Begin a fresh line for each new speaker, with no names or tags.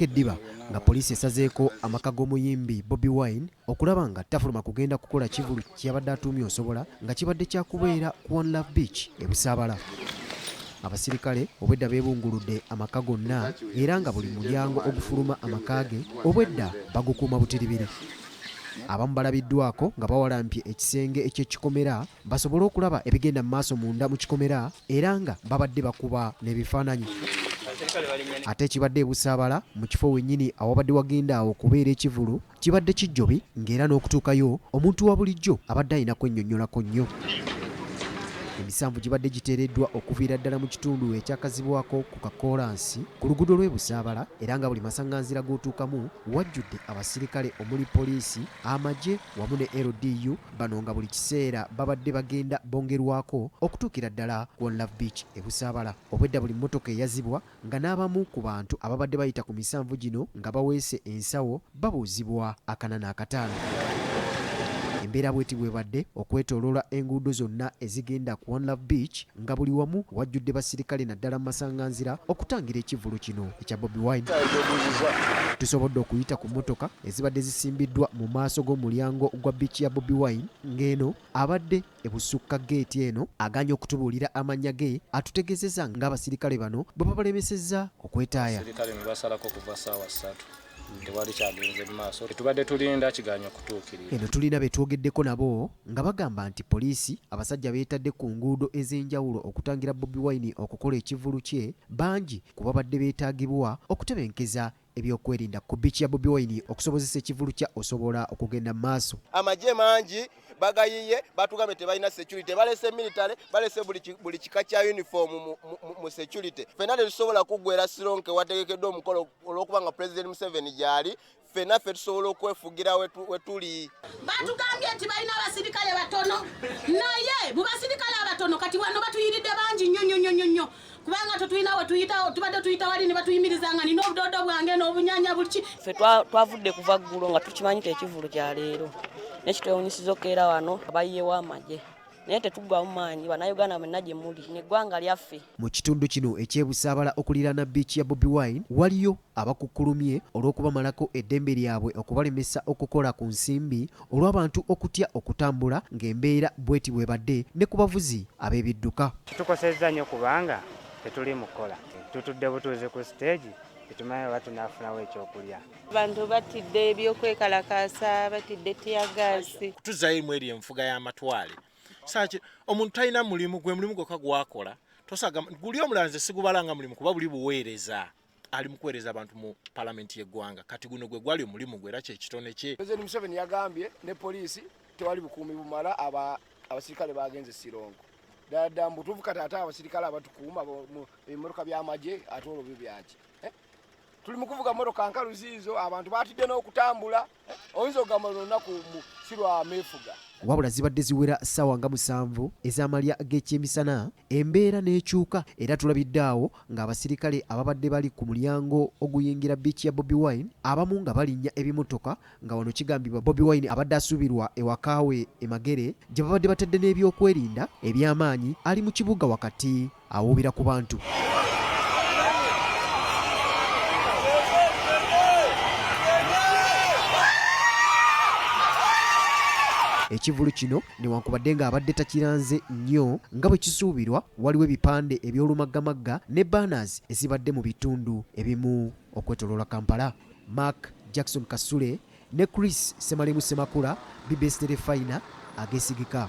okutuuka eddiba nga poliisi esazeeko amaka g'omuyimbi Bobi Wine okulaba nga tafuluma kugenda kukola kivulu kyabadde atuumye Osobola nga kibadde kyakubeera ku One Love Beach e Busaabala. Abasirikale obwedda beebunguludde amaka gonna era nga buli mulyango ogufuluma amaka ge obwedda bagukuuma butiribiri. Abamu balabiddwako nga bawalampye ekisenge eky'ekikomera basobole okulaba ebigenda mu maaso munda mu kikomera era nga babadde bakuba n'ebifaananyi. Ate ekibadde e Busaabala mu kifo wennyini awabadde wagenda awo okubeera ekivulu kibadde kijjobi ng'era n'okutuukayo omuntu wa bulijjo abadde alina kwennyonnyolako nnyo. Emisanvu gibadde giteereddwa okuviira ddala mu kitundu ekyakazibwako ku kakoolansi ku luguudo lw'e Busaabala era nga buli masaŋŋanzira g'otuukamu wajjudde abasirikale omuli poliisi, amagye wamu ne LDU, bano nga buli kiseera babadde bagenda bongerwako okutuukira ddala ku One Love Beach e Busaabala. Obwedda buli mmotoka eyazibwa nga n'abamu ku bantu ababadde bayita ku misanvu gino nga baweese ensawo babuuzibwa akanana akataano. Embeera bweti bwebadde okwetooloola enguudo zonna ezigenda ku One Love Beach nga buli wamu wajjudde basirikale naddala mu masaŋŋanzira okutangira ekivulu kino ekya Bobi Wine. Tusobodde okuyita ku mmotoka ezibadde zisimbiddwa mu maaso g'omulyango gwa biiki ya Bobi Wine ng'eno abadde ebusukka geeti eno aganya okutubuulira amannya ge atutegeezezza ng'abasirikale bano bwe babalemesezza okwetaaya.
Abasirikale ne basalako kuva ssaawa 3. Tewali kyagenze mu maaso tubadde tulinda kiganya okutuukirira.
Eno tulina be twogeddeko nabo nga bagamba nti poliisi abasajja beetadde ku nguudo ez'enjawulo okutangira Bobi Wine okukola ekivulu kye bangi ku babadde beetaagibwa okutebenkeza ebyokwerinda ku biiki ya Bobi Wine okusobozesa ekivulu kya Osobola okugenda mu maaso.
Amagye mangi bagayiye batugambe tebalina security balese military balese buli kika kya uniform mu security. Fena tetusobola kuggwera Sironke wategekeddwa omukolo olw'okubanga President Museveni gyali fena ffe tusobola okwefugira wetuli.
Batugambye nti balina abasirikale batono naye mu basirikale abatono kati wano batuyiridde bangi nnyo kubanga tetulina we tubadde tuyita wali ne batuyimirizanga nina obudodo bwange n'obunyanya buliki.
Ffe twavudde kuva ggulo nga tukimanyi ekivulu kya leero nekitwewunyisiza okkeera wano abayiyewo amagye naye tetuggwamu maanyi bannayuganda mwenna gye muli neggwanga lyaffe.
Mu kitundu kino eky'e Busaabala okuliraana biiki ya Bobi Wine waliyo abakukkulumye olw'okubamalako eddembe lyabwe okubalemesa okukola ku nsimbi olw'abantu okutya okutambula ng'embeera bweti bwebadde ne ku bavuzi ab'ebidduka.
Tukosezza nnyo kubanga tetuli mu kukola tutudde butuuzi ku stage tetumanyi oba tunaafunawo ekyokulya.
Abantu batidde ebyokwekalakaasa batidde tiyagaasi.
Tuzzayo emu eri enfuga y'amatwale saaki omuntu talina mulimu gwe mulimu gwokka gwakola tosaga guli omulanze sigubalanga mulimu kuba buli buweereza ali mu kuweereza abantu mu palamenti y'eggwanga kati guno gwe gwali omulimu gwe era kyekitone kye.
President Museveni yagambye ne poliisi tewali bukuumi bumala abasirikale bagenze Sirongo ddala mbutuufu kati ate abasirikale abatukuuma mu bimotoka by'amagye ate olwo byo byaki. Tuli mu kuvuga mmotoka nkaluziizo abantu batidde n'okutambula oyinza okugamba lunaku si lwa meefuga.
Wabula zibadde ziwera ssaawa nga 7 ez'amalya g'ekyemisana embeera n'ekyuka era tulabidde awo ng'abasirikale ababadde bali ku mulyango oguyingira biiki ya Bobi Wine abamu nga balinnya ebimotoka nga wano kigambibwa Bobi Wine abadde asuubirwa ewakaawe e Magere gye babadde batadde n'ebyokwerinda eby'amaanyi ali mu kibuga wakati awuubira ku bantu. Ekivulu kino newankubadde ng'abadde takiranze nnyo nga bwe kisuubirwa waliwo ebipande eby'olumaggamagga ne banners ezibadde mu bitundu ebimu okwetooloola Kampala. Mark Jackson Kasule ne Chris Semalemu Semakula, BBS Terefayina ageesigika.